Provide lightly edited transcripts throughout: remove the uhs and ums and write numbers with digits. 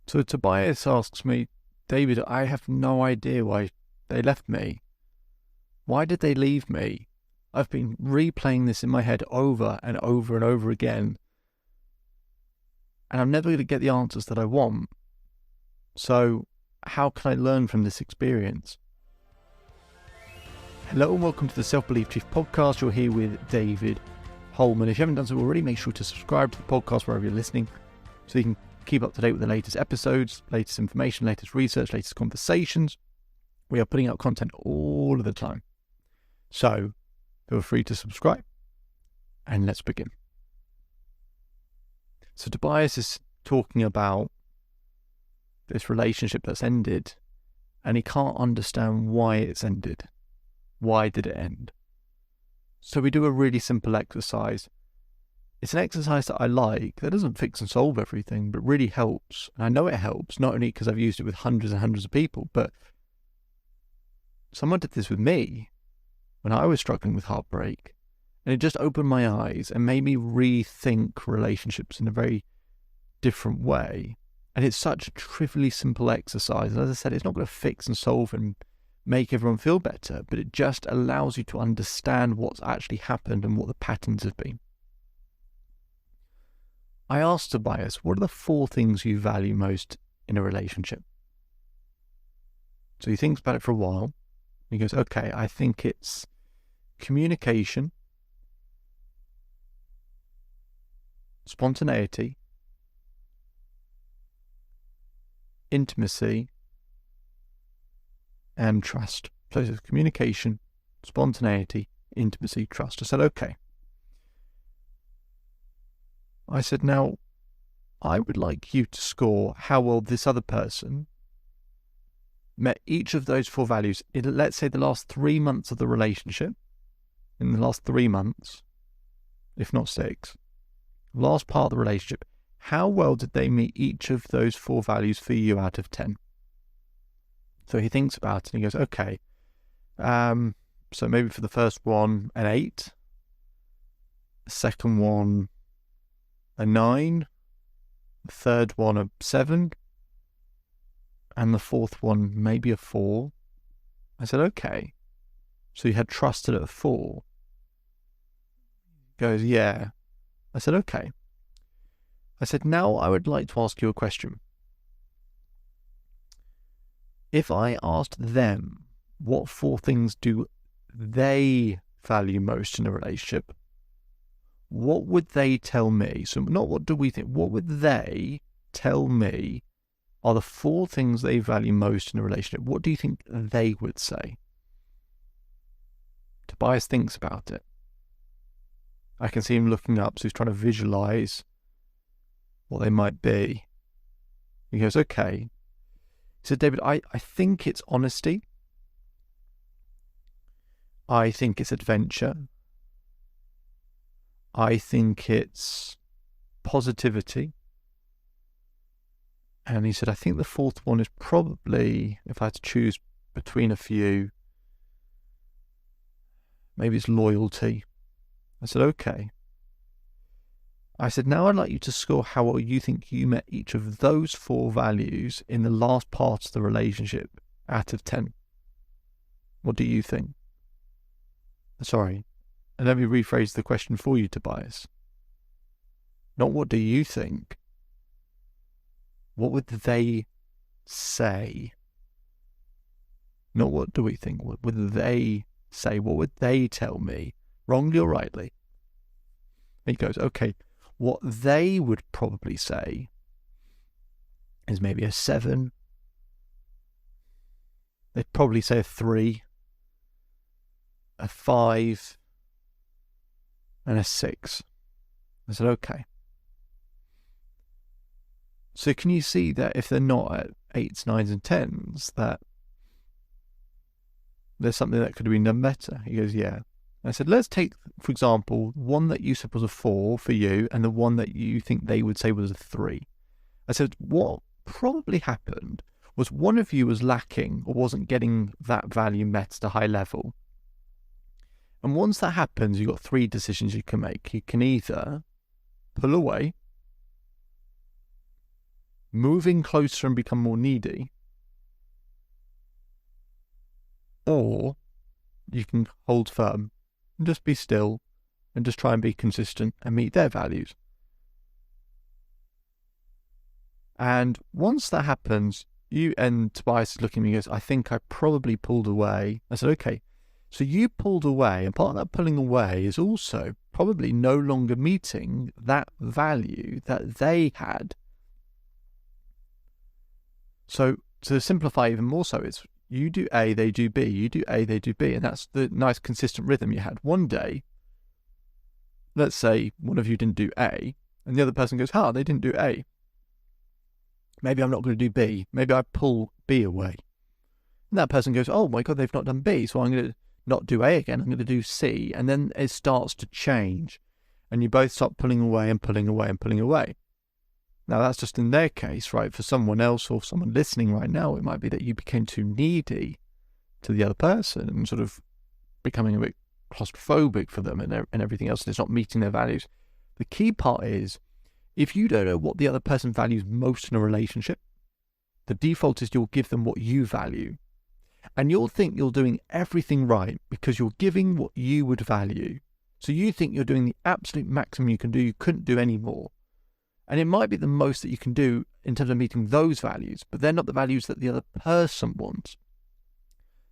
So Tobias asks me, David, I have no idea why they left me. Why did they leave me? I've been replaying this in my head over and over and over again, and I'm never going to get the answers that I want. So how can I learn from this experience? Hello and welcome to the Self-Belief Chief podcast. You're here with David Holman. If you haven't done so already, make sure to subscribe to the podcast wherever you're listening so you can keep up to date with the latest episodes, latest information, latest research, latest conversations. We are putting out content all of the time. So feel free to subscribe and let's begin. So Tobias is talking about this relationship that's ended and he can't understand why it's ended. Why did it end? So we do a really simple exercise. It's an exercise that I like, that doesn't fix and solve everything, but really helps. And I know it helps, not only because I've used it with hundreds and hundreds of people, but someone did this with me when I was struggling with heartbreak. And it just opened my eyes and made me rethink relationships in a very different way. And it's such a trivially simple exercise. And as I said, it's not going to fix and solve and make everyone feel better, but it just allows you to understand what's actually happened and what the patterns have been. I asked Tobias, what are the 4 things you value most in a relationship? So he thinks about it for a while. He goes, okay, I think it's communication, spontaneity, intimacy, and trust. So it's communication, spontaneity, intimacy, trust. I said, okay. I said, now, I would like you to score how well this other person met each of those 4 values in, let's say, the last 3 months of the relationship. In the last 3 months, if not 6, last part of the relationship, how well did they meet each of those 4 values for you out of 10? So he thinks about it and he goes, okay, so maybe for the first one, an 8, the second one, a 9, the third one, a 7, and the fourth one, maybe a 4. I said, okay. So you had trusted at a 4. He goes, yeah. I said, okay. I said, now I would like to ask you a question. If I asked them what 4 things do they value most in a relationship, what would they tell me? So not what do we think, what would they tell me are the 4 things they value most in a relationship? What do you think they would say? Tobias thinks about it. I can see him looking up, so he's trying to visualize what they might be. He goes, okay. He said, David, I think it's honesty. I think it's adventure. I think it's positivity. And he said, I think the 4th one is probably, if I had to choose between a few, maybe it's loyalty. I said, okay. I said, now I'd like you to score how well you think you met each of those 4 values in the last part of the relationship out of 10. What do you think? Sorry, and let me rephrase the question for you, Tobias. Not what do you think? What would they say? Not what do we think? What would they say? What would they tell me? Wrongly or rightly? And he goes, okay, what they would probably say is maybe a 7. They'd probably say a 3, a 5, and a 6. I said, okay. So can you see that if they're not at 8s, 9s, and 10s, that there's something that could have been done better? He goes, yeah. I said, let's take, for example, one that you said was a 4 for you and the one that you think they would say was a 3. I said, what probably happened was one of you was lacking or wasn't getting that value met at a high level. And once that happens, you've got 3 decisions you can make. You can either pull away, moving closer and become more needy, or you can hold firm and just be still and just try and be consistent and meet their values. And once that happens, and Tobias is looking at me and goes, I think I probably pulled away. I said, okay, so you pulled away, and part of that pulling away is also probably no longer meeting that value that they had. So to simplify even more so, it's you do A, they do B, you do A, they do B, and that's the nice consistent rhythm you had. One day, let's say one of you didn't do A, and the other person goes, they didn't do A. Maybe I'm not going to do B. Maybe I pull B away. And that person goes, oh my God, they've not done B, so I'm going to not do A again, I'm going to do C. And then it starts to change. And you both start pulling away and pulling away and pulling away. Now that's just in their case, right? For someone else or someone listening right now, it might be that you became too needy to the other person and sort of becoming a bit claustrophobic for them and everything else, and it's not meeting their values. The key part is, if you don't know what the other person values most in a relationship, the default is you'll give them what you value. And you'll think you're doing everything right because you're giving what you would value. So you think you're doing the absolute maximum you can do, you couldn't do any more. And it might be the most that you can do in terms of meeting those values, but they're not the values that the other person wants.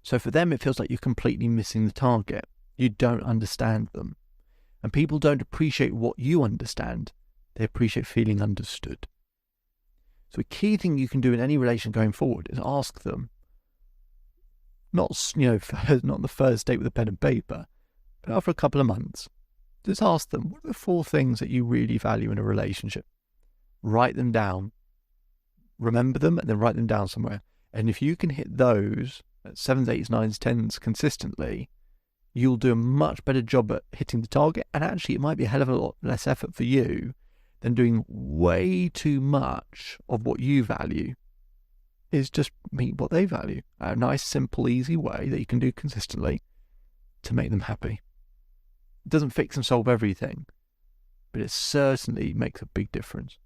So for them, it feels like you're completely missing the target. You don't understand them. And people don't appreciate what you understand. They appreciate feeling understood. So a key thing you can do in any relation going forward is ask them, not the first date with a pen and paper, but after a couple of months, just ask them, what are the 4 things that you really value in a relationship? Write them down, remember them, and then write them down somewhere. And if you can hit those at 7s, 8s, 9s, 10s consistently, you'll do a much better job at hitting the target. And actually, it might be a hell of a lot less effort for you than doing way too much of what you value. Is just meet what they value. A nice, simple, easy way that you can do consistently to make them happy. It doesn't fix and solve everything, but it certainly makes a big difference.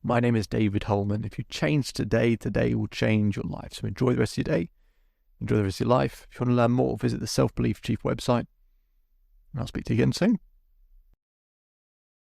My name is David Holman. If you change today, today will change your life. So enjoy the rest of your day. Enjoy the rest of your life. If you want to learn more, visit the Self Belief Chief website. And I'll speak to you again soon.